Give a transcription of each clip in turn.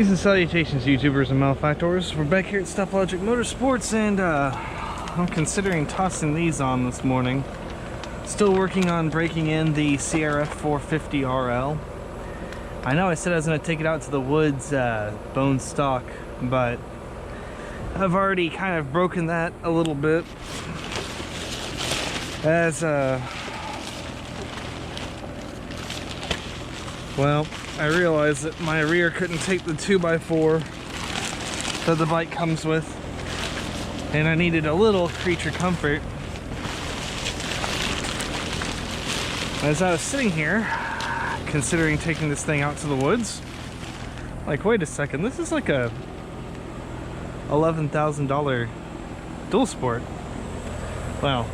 Greetings and salutations, YouTubers and malefactors. We're back here at Stop Logic Motorsports, and I'm considering tossing these on this morning. Still working on breaking in the CRF450RL. I know I said I was going to take it out to the woods bone stock, but I've already kind of broken that a little bit. As well, I realized that my rear couldn't take the 2x4 that the bike comes with, and I needed a little creature comfort. As I was sitting here considering taking this thing out to the woods, like, wait a second, this is like a $11,000 dual sport. Well,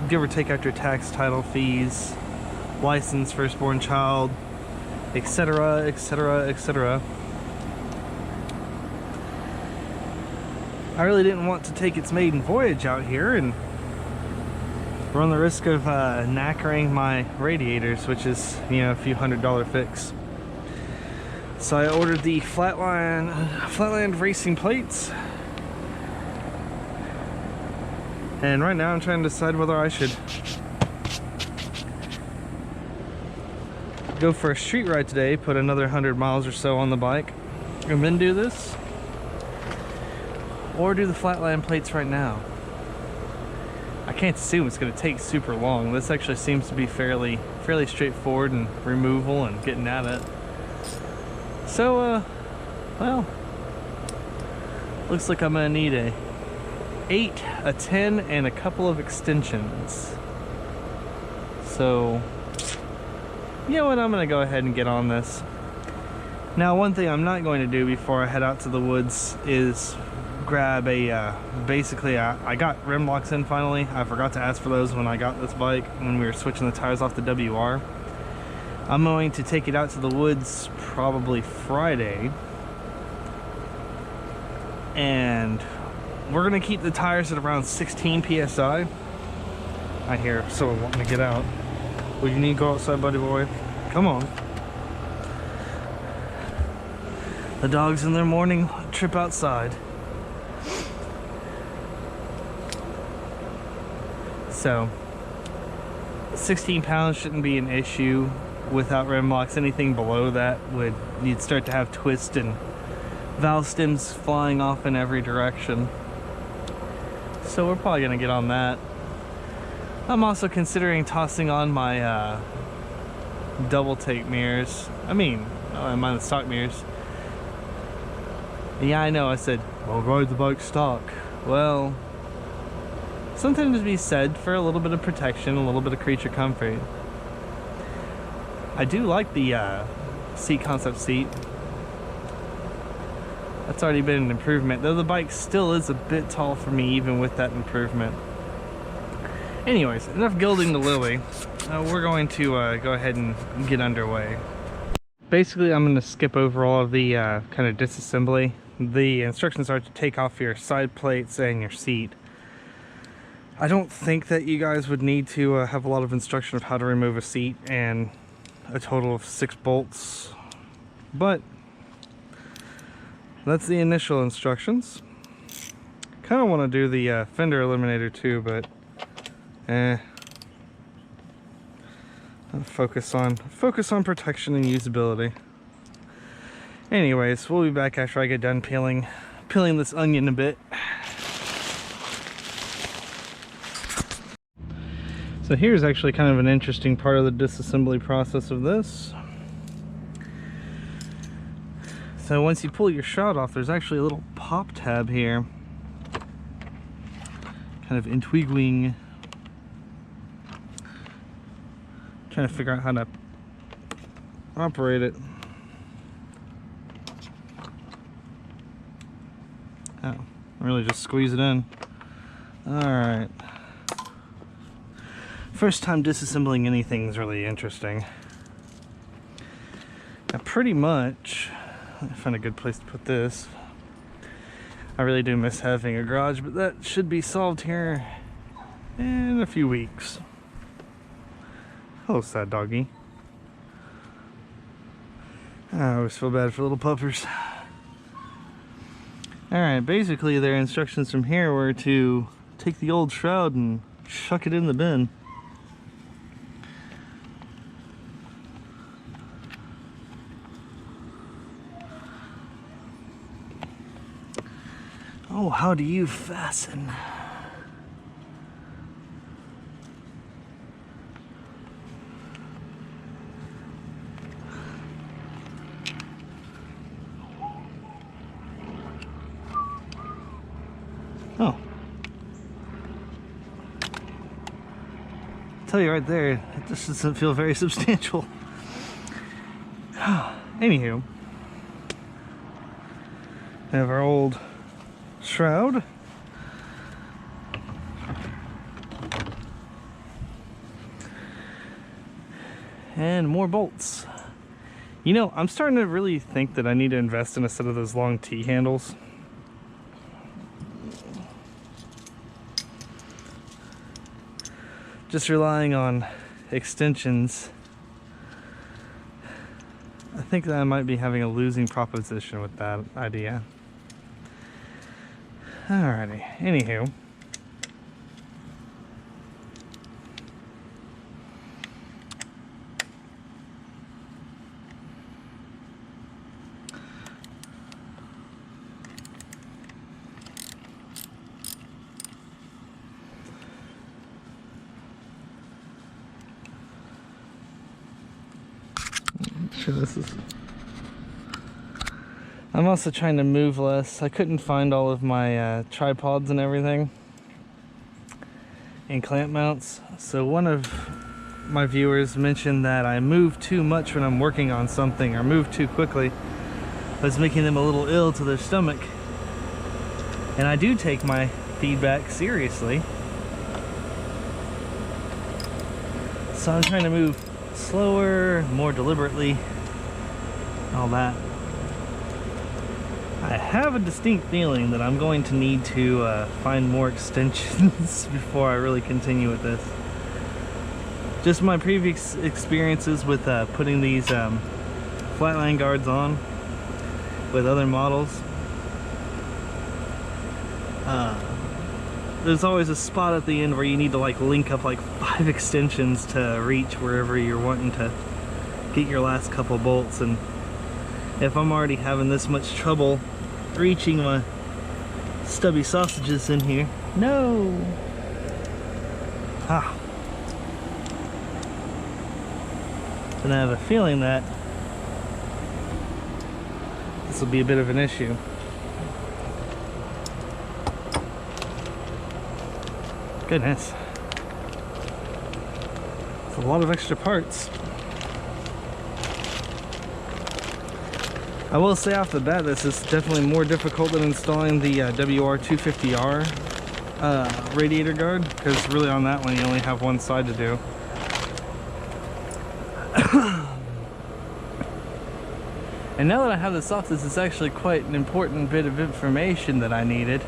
give or take after tax, title fees, license, firstborn child, etc., etc., etc. I really didn't want to take its maiden voyage out here and run the risk of knackering my radiators, which is, you know, a few $100 fix. So I ordered the Flatland racing plates, and right now I'm trying to decide whether I should go for a street ride today, put another 100 miles or so on the bike, and then do this, or do the Flatland plates right now. I can't assume it's going to take super long. This actually seems to be fairly straightforward in removal and getting at it. So, well, looks like I'm going to need a 8, a 10, and a couple of extensions. So, you know what, I'm going to go ahead and get on this. Now, one thing I'm not going to do before I head out to the woods is grab a, basically, I got rim locks in finally. I forgot to ask for those when I got this bike, when we were switching the tires off the WR. I'm going to take it out to the woods probably Friday, and we're going to keep the tires at around 16 PSI. I hear someone wanting to get out. Well, you need to go outside, buddy boy. Come on. The dogs in their morning trip outside. So, 16 pounds shouldn't be an issue without rim locks. Anything below that you'd start to have twist and valve stems flying off in every direction. So we're probably gonna get on that. I'm also considering tossing on my double take mirrors. I mean, I'm on the stock mirrors. Yeah, I know, I said, I'll ride the bike stock. Well, something to be said for a little bit of protection, a little bit of creature comfort. I do like the seat concept seat. That's already been an improvement, though the bike still is a bit tall for me even with that improvement. Anyways, enough gilding the lily. We're going to go ahead and get underway. Basically, I'm going to skip over all of the kind of disassembly. The instructions are to take off your side plates and your seat. I don't think that you guys would need to have a lot of instruction of how to remove a seat and a total of 6 bolts, but that's the initial instructions. Kind of want to do the fender eliminator too, but focus on protection and usability. Anyways, we'll be back after I get done peeling this onion a bit. So here's actually kind of an interesting part of the disassembly process of this. So once you pull your shroud off, there's actually a little pop tab here, kind of entwiggling. Trying to figure out how to operate it. Oh, really just squeeze it in. Alright. First time disassembling anything is really interesting. Now, pretty much, let me find a good place to put this. I really do miss having a garage, but that should be solved here in a few weeks. Hello, sad doggy. I always feel bad for little puppers. Alright, basically their instructions from here were to take the old shroud and chuck it in the bin. Oh, how do you fasten? Oh. I'll tell you right there, it just doesn't feel very substantial. Anywho, we have our old shroud. And more bolts. You know, I'm starting to really think that I need to invest in a set of those long T-handles. Just relying on extensions, I think that I might be having a losing proposition with that idea. Alrighty, anywho. I'm also trying to move less. I couldn't find all of my tripods and everything and clamp mounts. So one of my viewers mentioned that I move too much when I'm working on something, or move too quickly. It's making them a little ill to their stomach. And I do take my feedback seriously. So I'm trying to move slower, more deliberately, all that. I have a distinct feeling that I'm going to need to find more extensions before I really continue with this. Just my previous experiences with putting these Flatland guards on with other models. There's always a spot at the end where you need to like link up like 5 extensions to reach wherever you're wanting to get your last couple bolts, and if I'm already having this much trouble reaching my stubby sausages in here, no. And I have a feeling that this will be a bit of an issue. Goodness. It's a lot of extra parts. I will say off the bat, this is definitely more difficult than installing the WR250R radiator guard, because really on that one you only have one side to do. And now that I have this off, this is actually quite an important bit of information that I needed.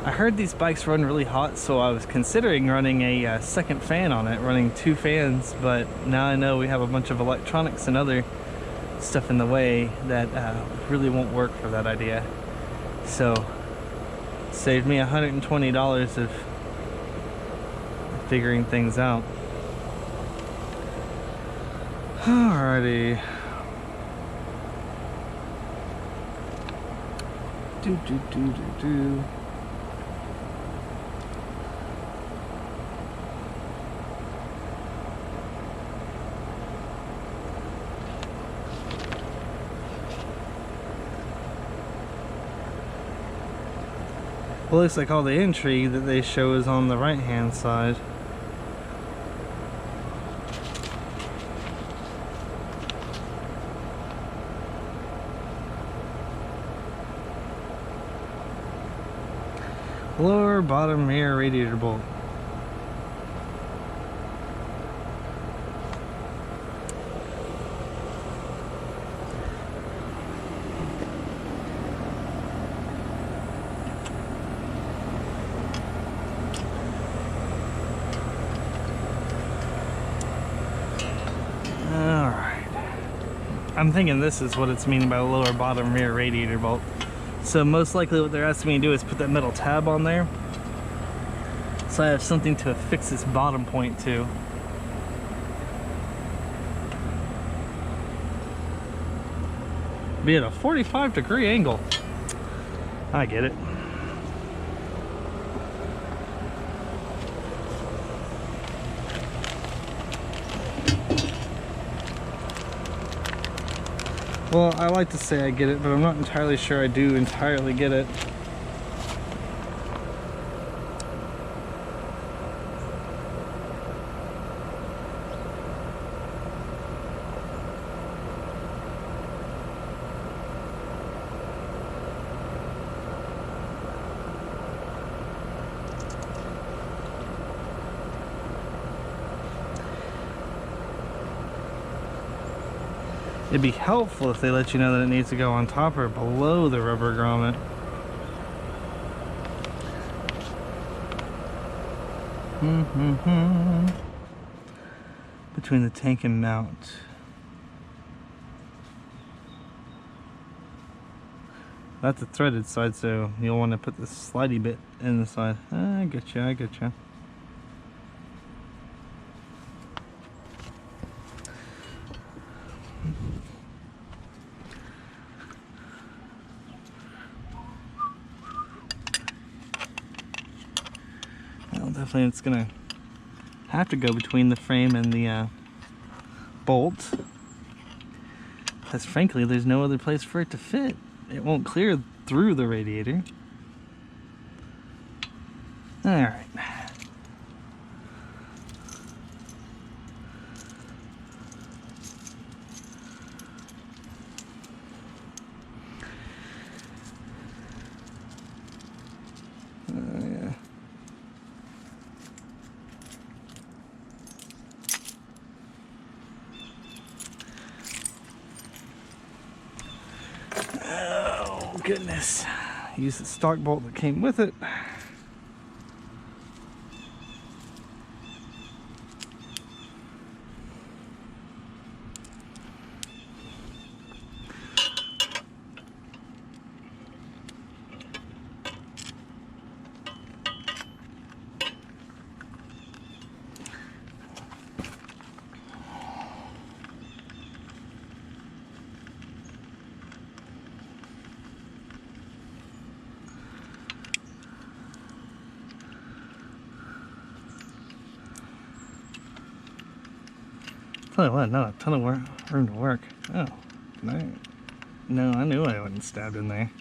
I heard these bikes run really hot, so I was considering running a second fan on it, running 2 fans, but now I know we have a bunch of electronics and other stuff in the way that really won't work for that idea. So saved me $120 of figuring things out. Alrighty. Do. Well, looks like all the entry that they show is on the right hand side. Lower bottom rear radiator bolt. I'm thinking this is what it's meaning by the lower bottom rear radiator bolt. So most likely what they're asking me to do is put that metal tab on there, so I have something to affix this bottom point to. Be at a 45-degree angle. I get it. Well, I like to say I get it, but I'm not entirely sure I do entirely get it. It'd be helpful if they let you know that it needs to go on top or below the rubber grommet. Between the tank and mount. That's a threaded side, so you'll want to put the slidey bit in the side. I get you, I get you. Definitely it's gonna have to go between the frame and the bolt, because frankly there's no other place for it to fit. It won't clear through the radiator. All right. Goodness, use the stock bolt that came with it. Tell you what, not a ton of room to work. Oh, no, I knew I wasn't stabbed in there.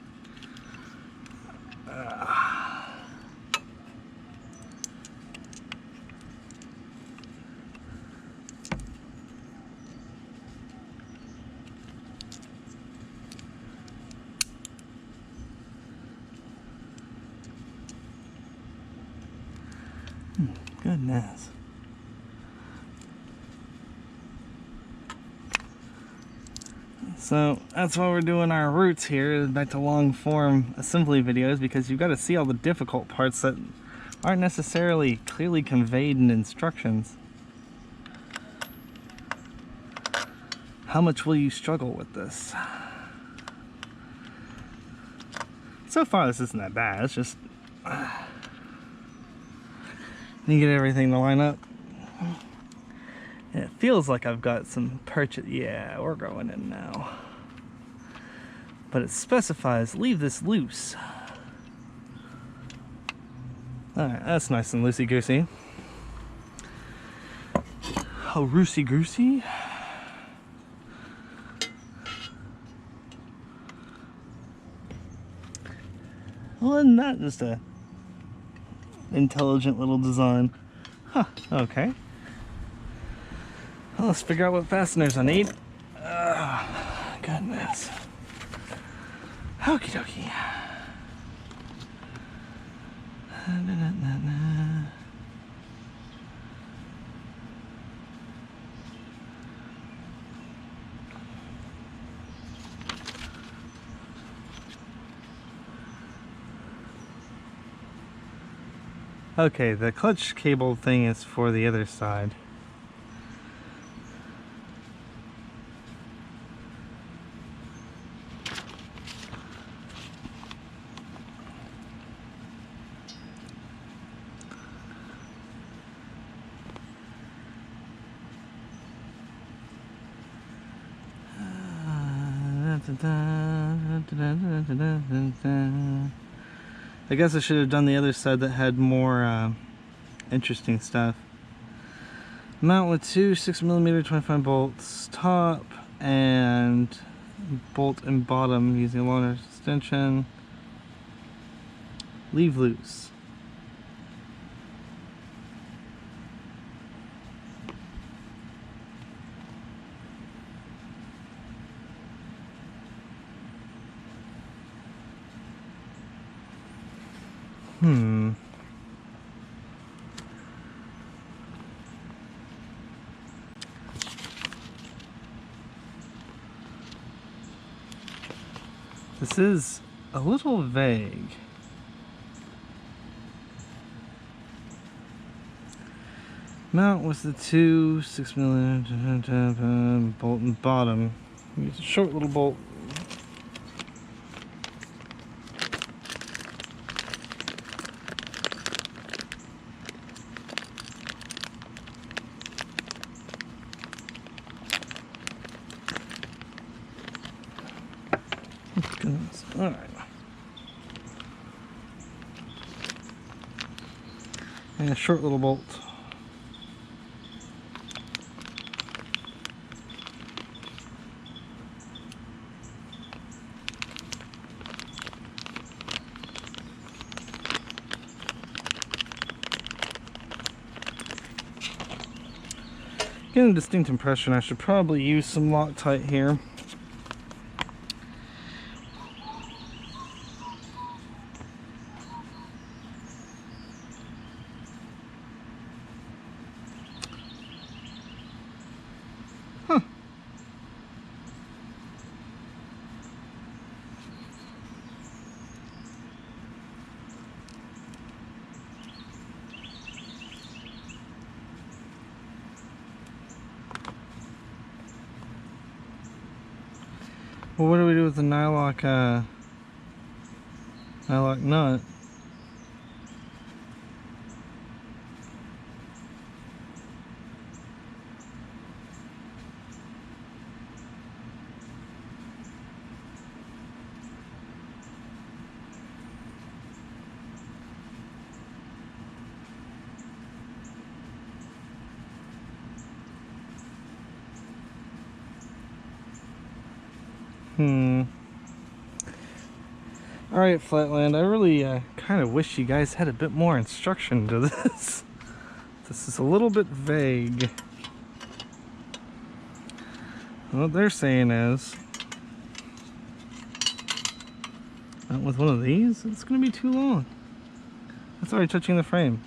Goodness. So that's why we're doing our roots here, back to long form assembly videos, because you've got to see all the difficult parts that aren't necessarily clearly conveyed in instructions. How much will you struggle with this? So far this isn't that bad, it's just you get everything to line up. It feels like I've got some purchase. Yeah, we're going in now. But it specifies leave this loose. Alright, that's nice and loosey-goosey. Oh, roosey-goosey. Well, isn't that just a intelligent little design? Huh, okay. Well, let's figure out what fasteners I need. Goodness. Okie dokie. Okay, the clutch cable thing is for the other side. I guess I should have done the other side that had more interesting stuff. Mount with two 6mm 25 bolts top and bolt and bottom using a long extension. Leave loose. This is a little vague. Mount with the two 6mm bolt and bottom. Use a short little bolt. Goodness. All right. And a short little bolt. Getting a distinct impression I should probably use some Loctite here. Well, what do we do with the nylock nut? Alright, Flatland, I really kind of wish you guys had a bit more instruction to this. This is a little bit vague. What they're saying is, with one of these, it's going to be too long. That's already touching the frame.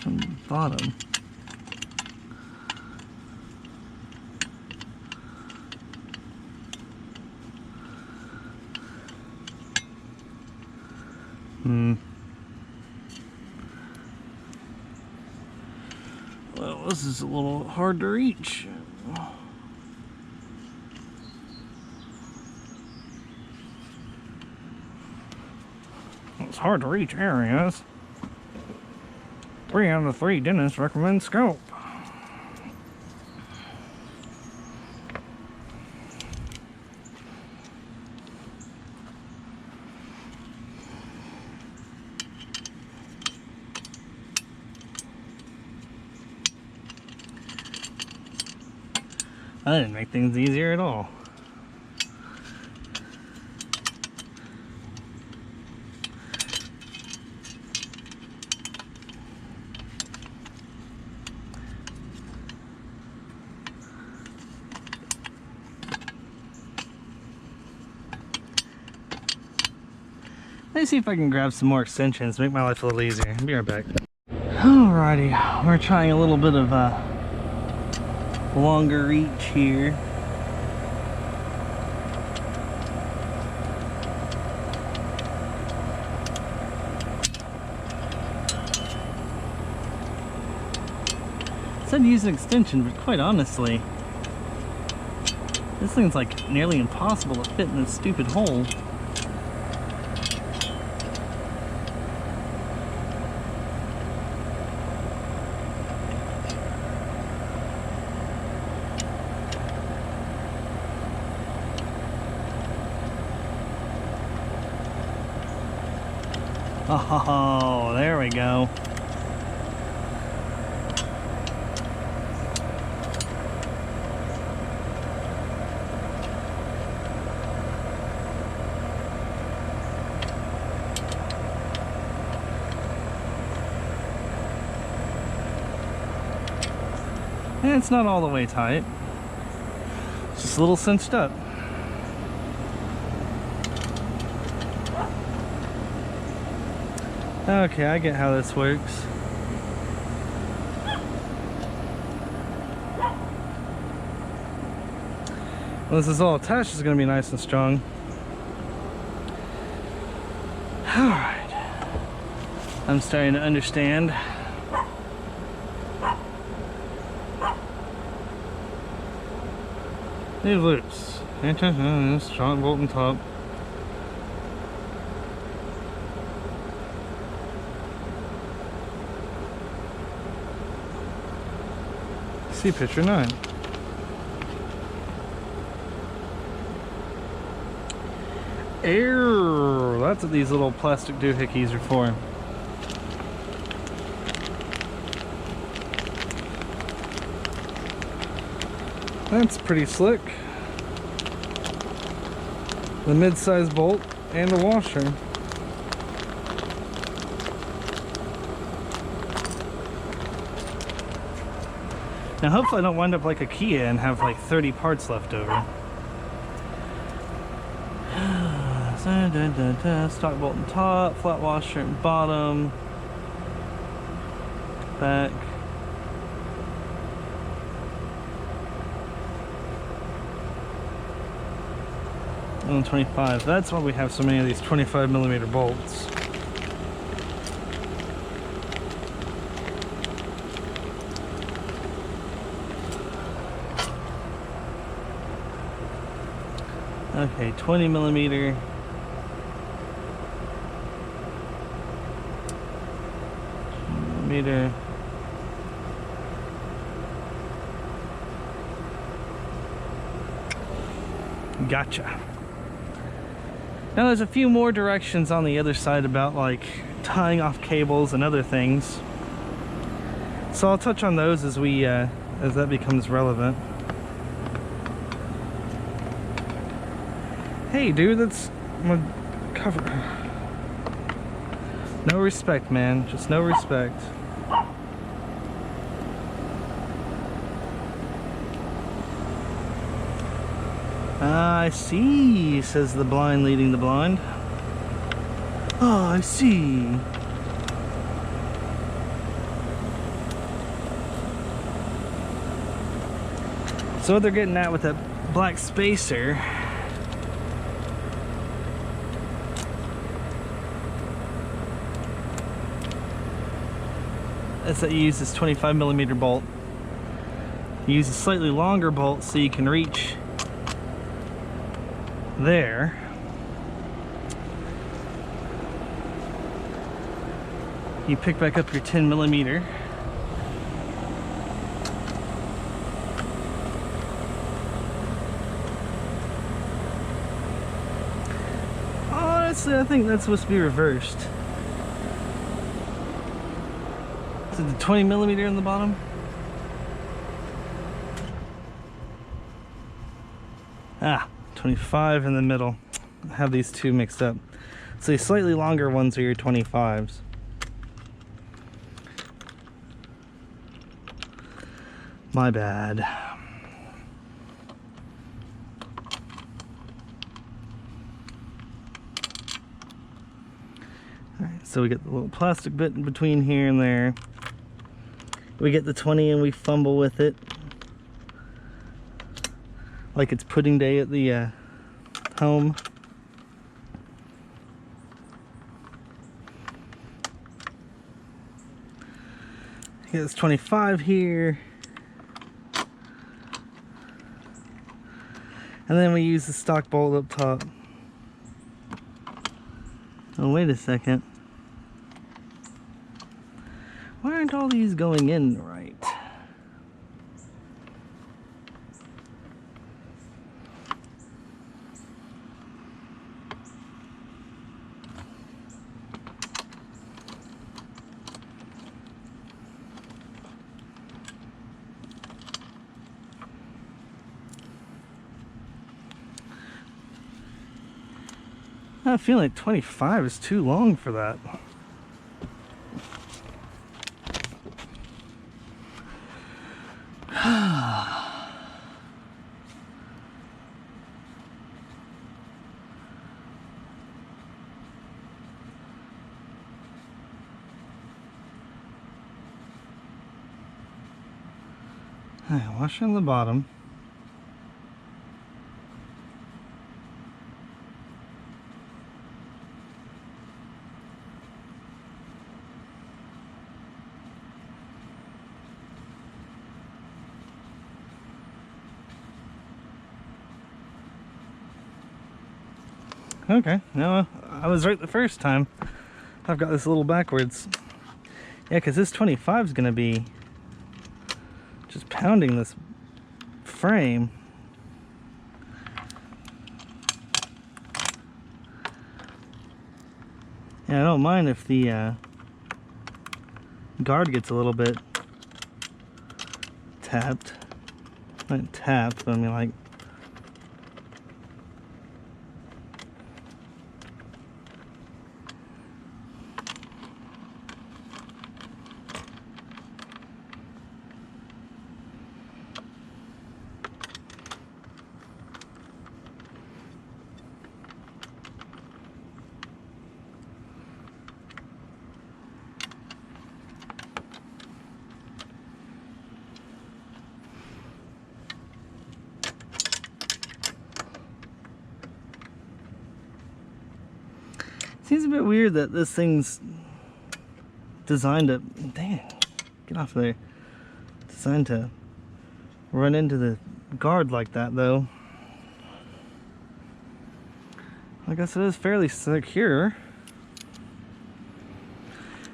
From the bottom. Well, this is a little hard to reach. It's hard to reach areas. 3 out of 3 dentists recommend scope. That didn't make things easier at all. Let me see if I can grab some more extensions, make my life a little easier. I'll be right back. Alrighty, we're trying a little bit of a longer reach here. I said use an extension, but quite honestly, this thing's like nearly impossible to fit in this stupid hole. Oh, there we go. And it's not all the way tight. It's just a little cinched up. Okay, I get how this works. When this is all attached, it's going to be nice and strong. Alright. I'm starting to understand. Leave loose. Strong bolt on top. See picture 9. Air. That's what these little plastic doohickeys are for. That's pretty slick. The mid-size bolt and a washer. Now hopefully I don't wind up like a Kia and have like 30 parts left over. Stock bolt on top, flat washer at bottom, back. And 25. That's why we have so many of these 25mm bolts. Okay, 20mm. Meter. Gotcha. Now there's a few more directions on the other side about like tying off cables and other things. So I'll touch on those as we as that becomes relevant. Hey dude, that's my cover. No respect, man. Just no respect. I see, says the blind leading the blind. Oh, I see. So what they're getting at with that black spacer is that you use this 25mm bolt. You use a slightly longer bolt so you can reach there. You pick back up your 10mm. Honestly, I think that's supposed to be reversed. Is it the 20mm in the bottom? Ah, 25 in the middle. I have these two mixed up. So these slightly longer ones are your 25s. My bad. Alright, so we get the little plastic bit in between here and there. we get the 20 and we fumble with it like it's pudding day at the home. Get this 25 here. And then we use the stock bolt up top. Oh, wait a second. Why aren't all these going in right? I feel like 25 is too long for that. Wash on the bottom. Okay, no, I was right the first time. I've got this a little backwards. Yeah, because this 25 is going to be just pounding this frame. Yeah, I don't mind if the guard gets a little bit tapped. Not tapped, but I mean like seems a bit weird that this thing's designed to, dang, get off there, designed to run into the guard like that though. I guess it is fairly secure.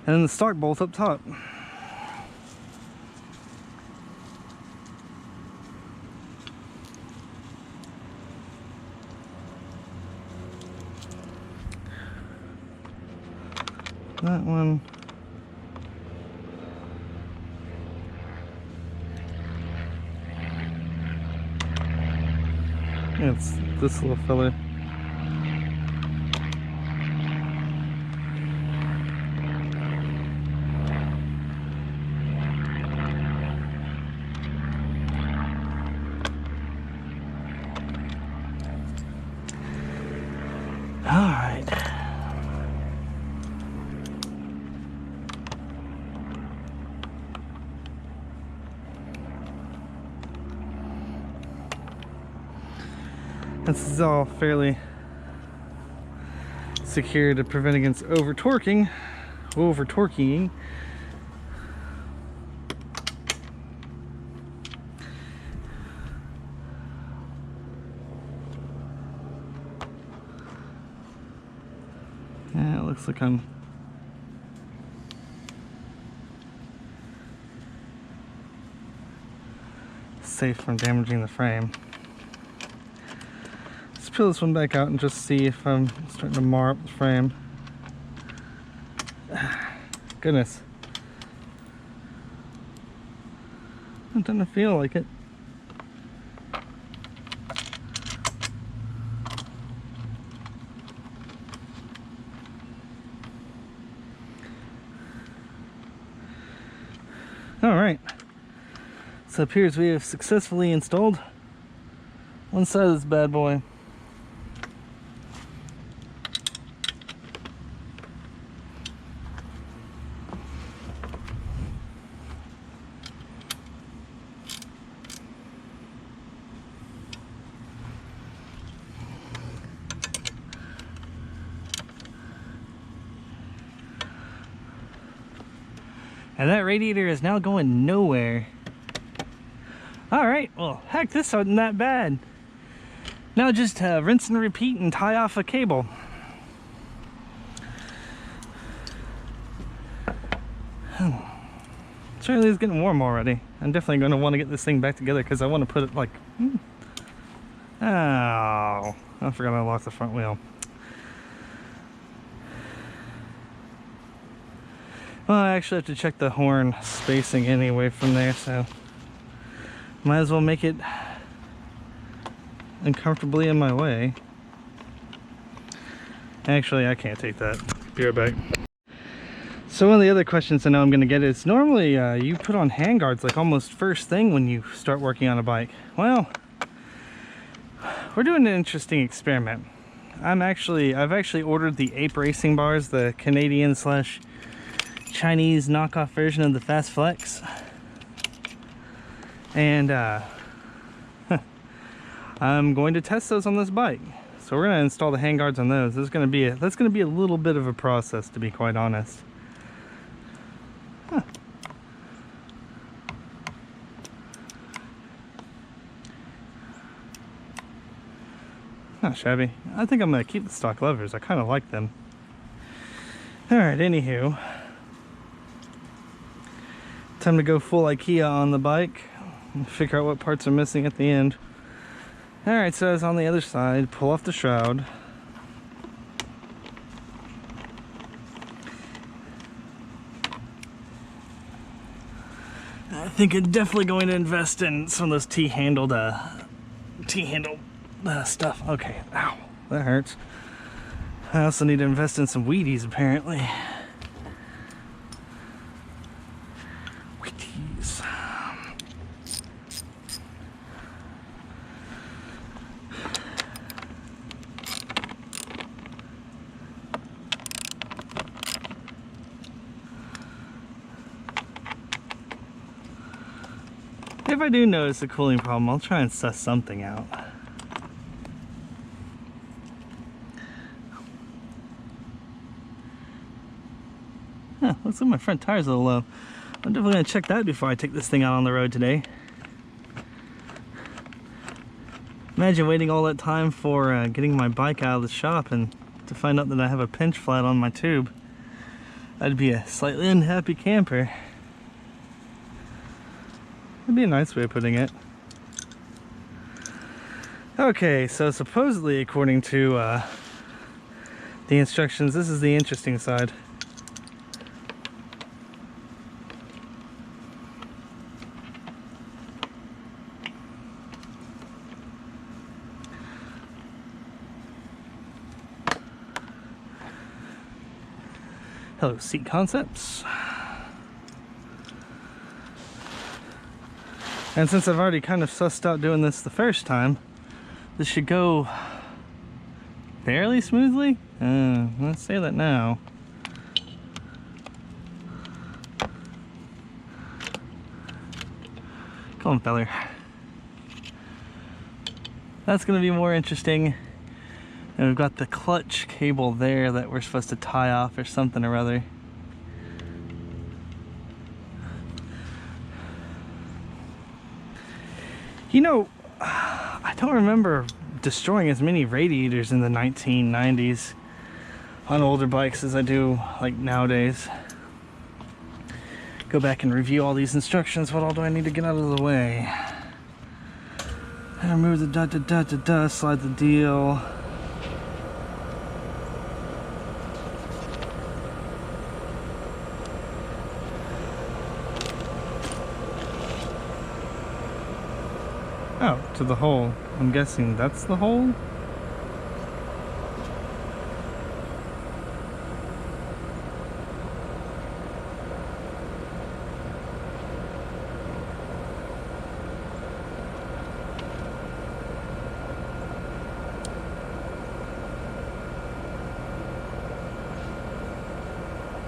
And then the stock bolt up top. That one. Yeah, it's this little fella. All right. This is all fairly secure to prevent against over torquing. Yeah, it looks like I'm safe from damaging the frame. Let's peel this one back out and just see if I'm starting to mar up the frame. Goodness. It doesn't feel like it. Alright, so it appears we have successfully installed one side of this bad boy. And that radiator is now going nowhere. Alright, well, heck, this wasn't that bad. Now just rinse and repeat and tie off a cable. Certainly is getting warm already. I'm definitely going to want to get this thing back together because I want to put it like... Oh, I forgot I locked the front wheel. Well, I actually have to check the horn spacing anyway from there, so might as well make it uncomfortably in my way. Actually, I can't take that. Be right back. So one of the other questions I know I'm going to get is, normally you put on handguards like almost first thing when you start working on a bike. Well, we're doing an interesting experiment. I've actually ordered the Ape Racing bars, the Canadian / Chinese knockoff version of the Fast Flex, and I'm going to test those on this bike. So we're going to install the handguards on those. That's going to be a little bit of a process, to be quite honest. Huh. Not shabby. I think I'm going to keep the stock levers. I kind of like them. Alright, anywho. Time to go full IKEA on the bike and figure out what parts are missing at the end. Alright, so it's on the other side. Pull off the shroud. I think I'm definitely going to invest in some of those T-handled stuff. Okay, ow, that hurts. I also need to invest in some Wheaties, apparently. Wheaties. If I do notice a cooling problem, I'll try and suss something out. Huh, looks like my front tire's a little low. I'm definitely going to check that before I take this thing out on the road today. Imagine waiting all that time for getting my bike out of the shop and to find out that I have a pinch flat on my tube. I'd be a slightly unhappy camper. That'd be a nice way of putting it. Okay, so supposedly, according to the instructions, this is the interesting side. Hello, Seat Concepts. And since I've already kind of sussed out doing this the first time, this should go fairly smoothly. Let's say that now. Come on, feller. That's going to be more interesting. And we've got the clutch cable there that we're supposed to tie off or something or other. You know, I don't remember destroying as many radiators in the 1990s on older bikes as I do like nowadays. Go back and review all these instructions. What all do I need to get out of the way? Remove the slide the deal. Oh, to the hole. I'm guessing that's the hole?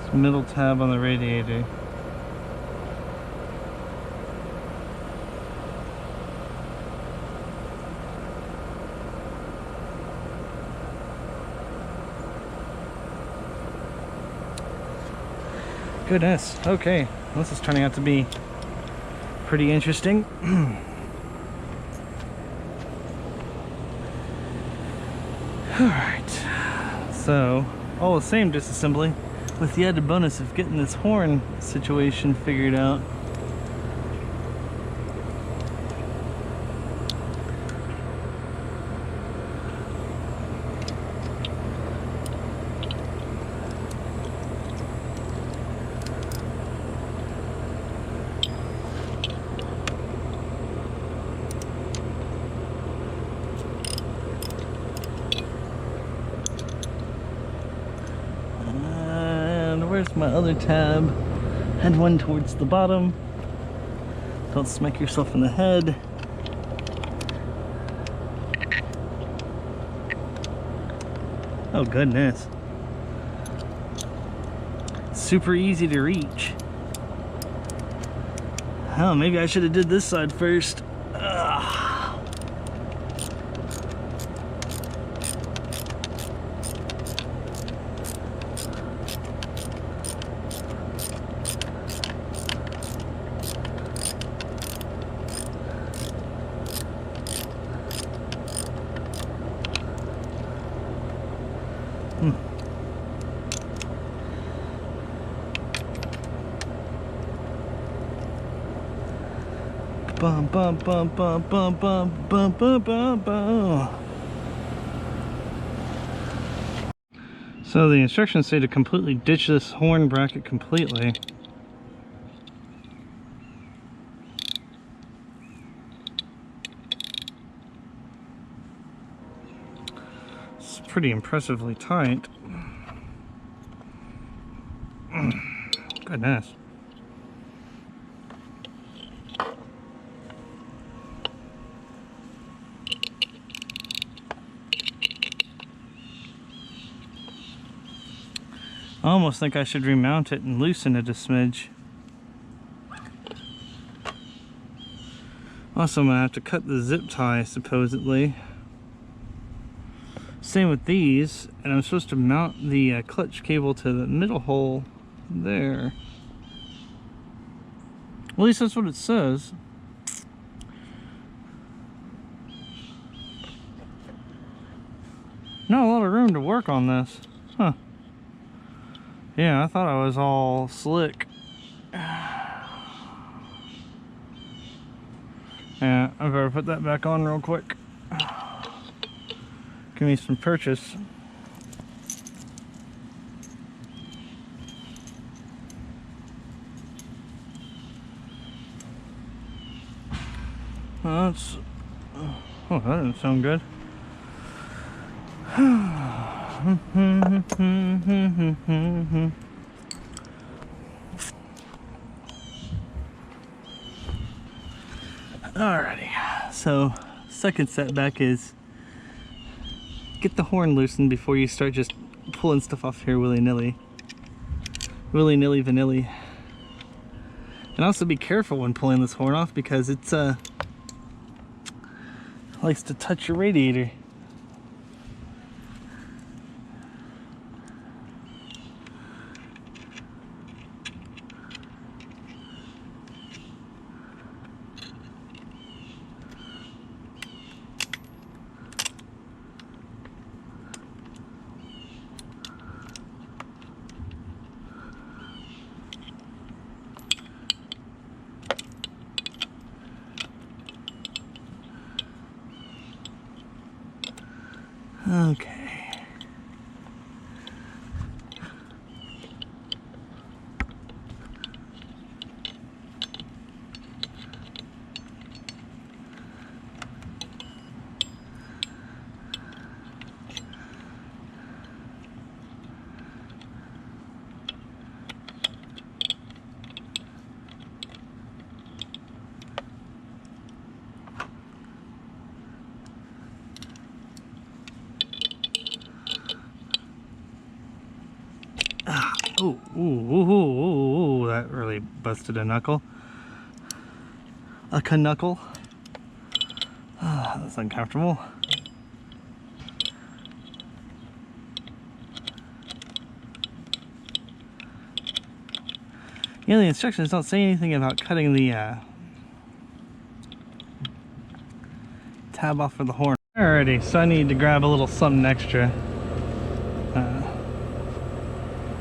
It's middle tab on the radiator. Goodness. Okay, this is turning out to be pretty interesting. Alright, so all the same disassembly with the added bonus of getting this horn situation figured out. Where's my other tab? Head one towards the bottom. Don't smack yourself in the head. Oh goodness. Super easy to reach. Oh, maybe I should have did this side first. Ugh. Bum bum bum bum bum bum bum bum bum bum. So the instructions say to completely ditch this horn bracket completely. It's pretty impressively tight. Goodness. I almost think I should remount it and loosen it a smidge. Also, I'm going to have to cut the zip tie, supposedly. Same with these, and I'm supposed to mount the clutch cable to the middle hole there. At least that's what it says. Not a lot of room to work on this. Huh. Yeah, I thought I was all slick. Yeah, I better put that back on real quick. Give me some purchase. That's... Oh, that didn't sound good. Alrighty, so second setback is get the horn loosened before you start just pulling stuff off here willy-nilly. Willy-nilly vanilly. And also be careful when pulling this horn off because it's likes to touch your radiator. Okay. Ooh, ooh, ooh, ooh, ooh, that really busted a knuckle. A knuckle. Ah, that's uncomfortable. You know, the instructions don't say anything about cutting the tab off of the horn. Alrighty, so I need to grab a little something extra.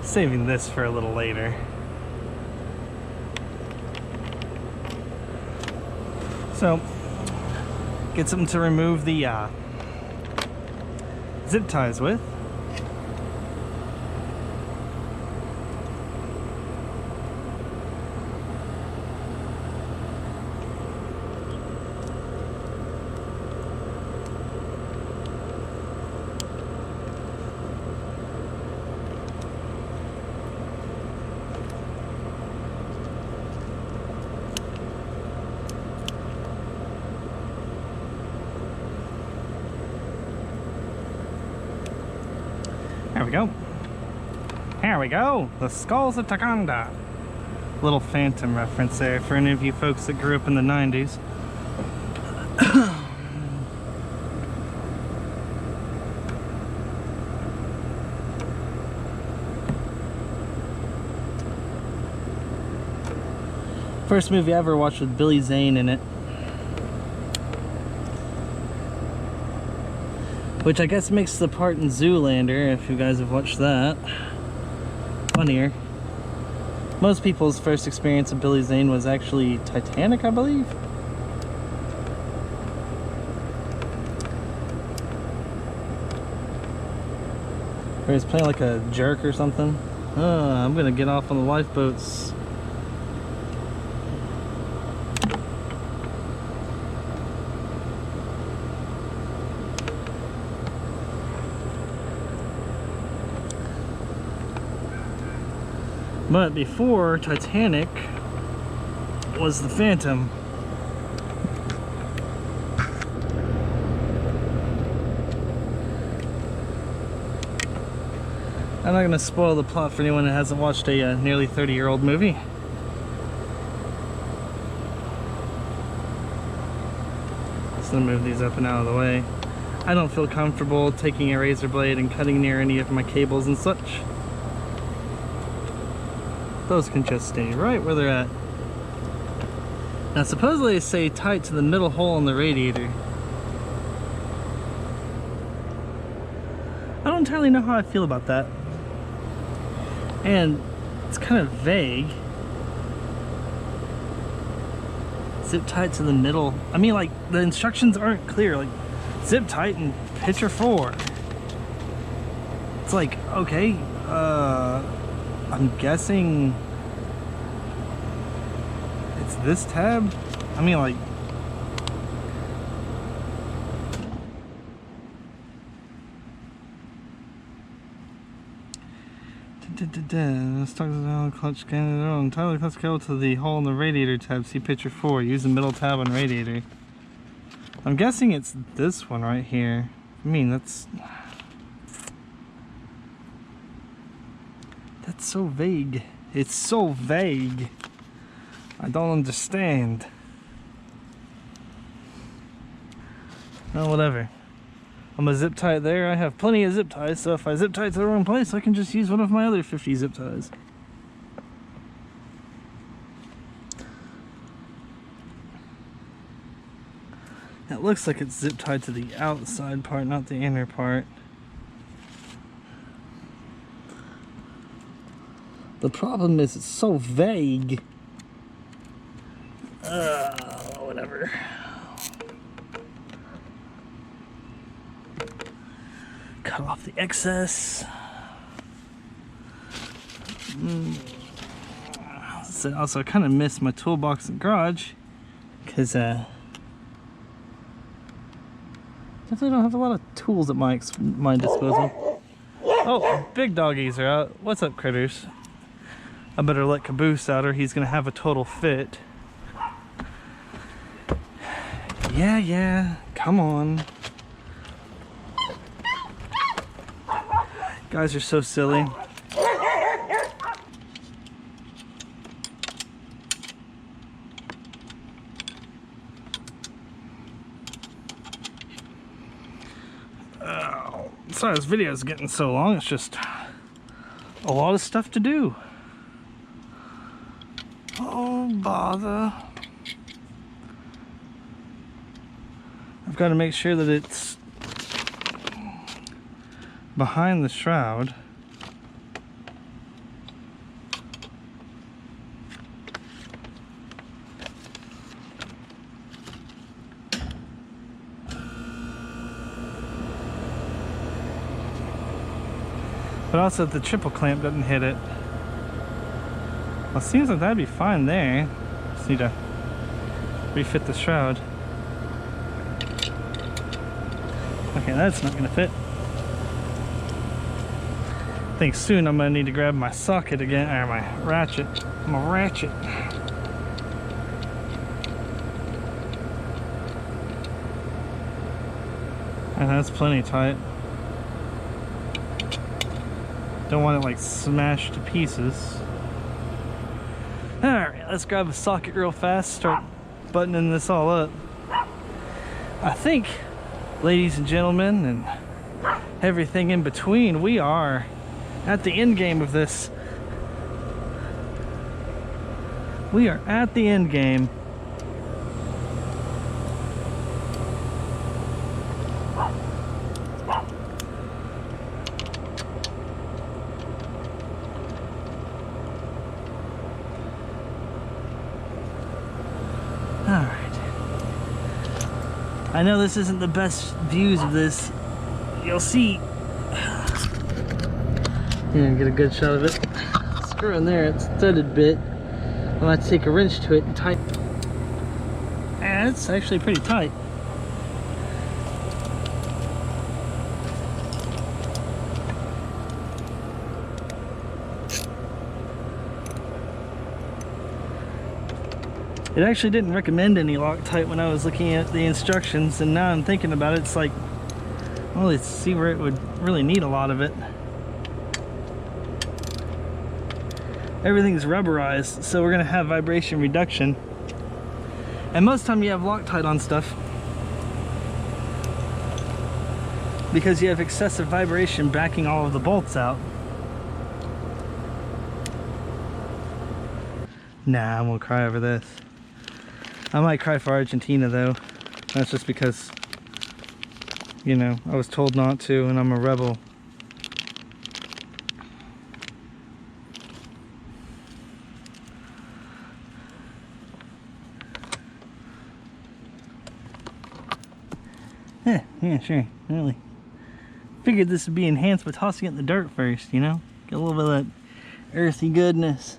Saving this for a little later. So, get something to remove the zip ties with. There we go. There we go. The skulls of Takanda. Little Phantom reference there for any of you folks that grew up in the 90s. First movie I ever watched with Billy Zane in it. Which I guess makes the part in Zoolander, if you guys have watched that, funnier. Most people's first experience of Billy Zane was actually Titanic, I believe. Where he's playing like a jerk or something. I'm gonna get off on the lifeboats. But before Titanic was the Phantom. I'm not going to spoil the plot for anyone that hasn't watched a nearly 30-year-old movie. Just going to move these up and out of the way. I don't feel comfortable taking a razor blade and cutting near any of my cables and such. Those can just stay right where they're at. Now supposedly they say tight to the middle hole in the radiator. I don't entirely know how I feel about that. And it's kind of vague. Zip tight to the middle. I mean, like, the instructions aren't clear. Like, zip tight in picture 4. It's like, okay, I'm guessing it's this tab. I mean, like, let's talk about clutch scanner. Entirely clutch cable to the hole in the radiator tab. See picture 4. Use the middle tab on radiator. I'm guessing it's this one right here. I mean, that's so vague. It's so vague. I don't understand. Oh, whatever. I'm a zip tie there. I have plenty of zip ties, so if I zip tie to the wrong place, I can just use one of my other 50 zip ties. It looks like it's zip tied to the outside part, not the inner part. The problem is it's so vague. Whatever. Cut off the excess. So also, I kind of missed my toolbox in the garage because definitely don't have a lot of tools at my disposal. Oh, big doggies are out. What's up, critters? I better let Caboose out or he's gonna have a total fit. Yeah, come on. Guys are so silly. Sorry, this video is getting so long. It's just a lot of stuff to do. bother. I've got to make sure that it's behind the shroud. But also the triple clamp doesn't hit it. Well, it seems like that'd be fine there. Just need to refit the shroud. Okay, that's not gonna fit. I think soon I'm gonna need to grab my socket again, or my ratchet. My ratchet. And that's plenty tight. Don't want it like smashed to pieces. Alright, let's grab a socket real fast, start buttoning this all up. I think, ladies and gentlemen, and everything in between, we are at the end game of this. We are at the end game. I know this isn't the best views of this. You'll see. Yeah, get a good shot of it. Screw in there, it's studded bit. I'm gonna have to take a wrench to it and tighten. Yeah, it's actually pretty tight. It actually didn't recommend any Loctite when I was looking at the instructions, and now I'm thinking about it, it's like, well, let's see where it would really need a lot of it. Everything's rubberized, so we're gonna have vibration reduction. And most of the time you have Loctite on stuff because you have excessive vibration backing all of the bolts out. Nah, I won't cry over this. I might cry for Argentina though. That's just because, you know, I was told not to and I'm a rebel. Yeah, sure, really. Figured this would be enhanced by tossing it in the dirt first, you know? Get a little bit of that earthy goodness.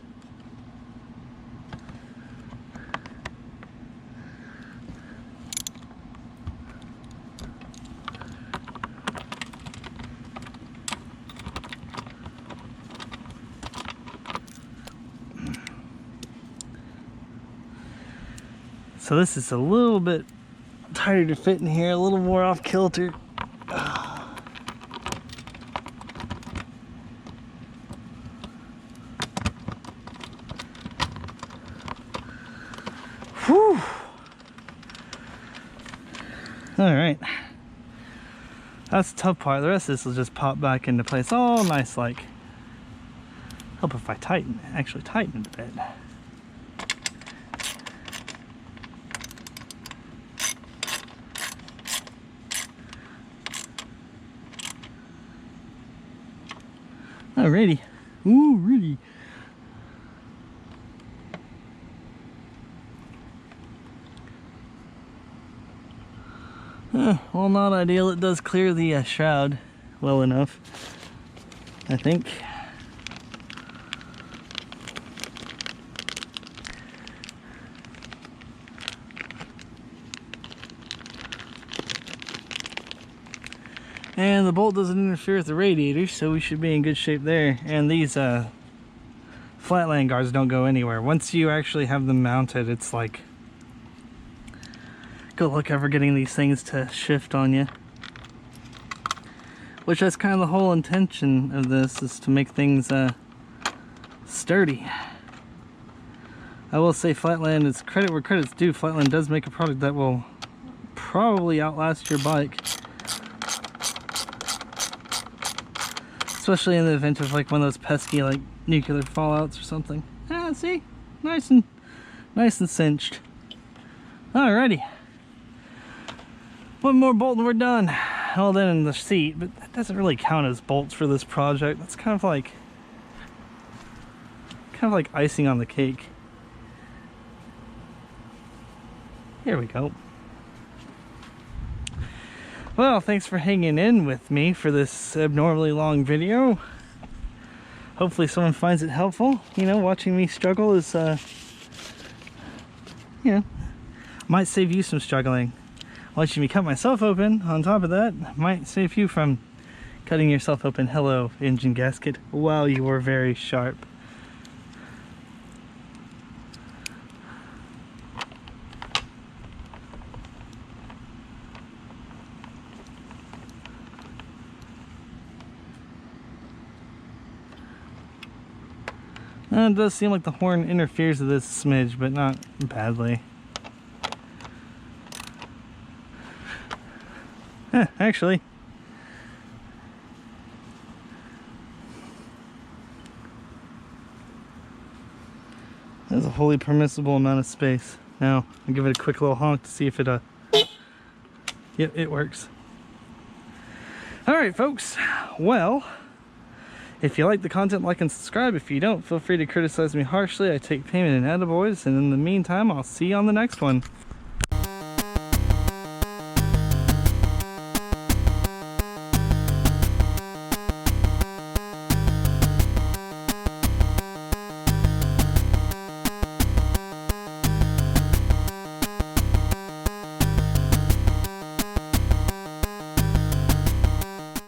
So this is a little bit tighter to fit in here, a little more off kilter. Whew. All right. That's the tough part. The rest of this will just pop back into place. All nice like. Help if I actually tighten it a bit. Alrighty. Ooh, really. Well, not ideal. It does clear the shroud well enough, I think. And the bolt doesn't interfere with the radiator, so we should be in good shape there. And these Flatland guards don't go anywhere. Once you actually have them mounted, it's like good luck ever getting these things to shift on you. Which that's kind of the whole intention of this, is to make things sturdy. I will say Flatland is credit where credit's due. Flatland does make a product that will probably outlast your bike. Especially in the event of like one of those pesky like nuclear fallouts or something. Ah, see? Nice and Nice and cinched. Alrighty. One more bolt and we're done. Well, then in the seat, but that doesn't really count as bolts for this project. That's kind of like icing on the cake. Here we go. Well, thanks for hanging in with me for this abnormally long video. Hopefully someone finds it helpful. You know, watching me struggle is, you know, might save you some struggling. Watching me cut myself open, on top of that, might save you from cutting yourself open. Hello, engine gasket. Wow, you were very sharp. It does seem like the horn interferes with this smidge, but not badly. Actually. That's a wholly permissible amount of space. Now, I'll give it a quick little honk to see if it, yep, it works. Alright, folks. Well, if you like the content, like and subscribe. If you don't, feel free to criticize me harshly. I take payment in attaboys, and in the meantime, I'll see you on the next one.